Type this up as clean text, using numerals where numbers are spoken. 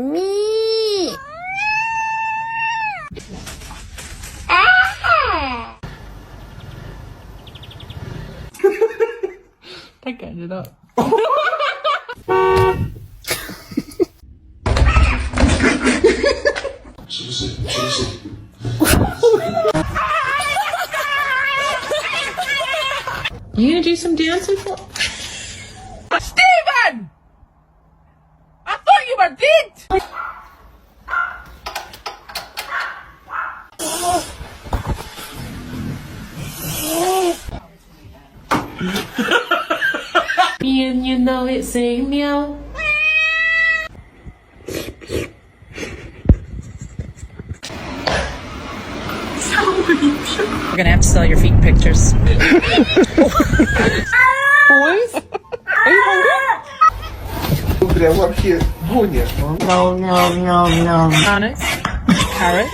Me.他感觉到。是不是？是不是？ You gonna do some dancing for? Steven! I thought you were dead! And you know it, say meow. We're gonna have to sell your feet pictures. Boys? Are you hungry? Прям вообще гонишь. Onyx? Carrot?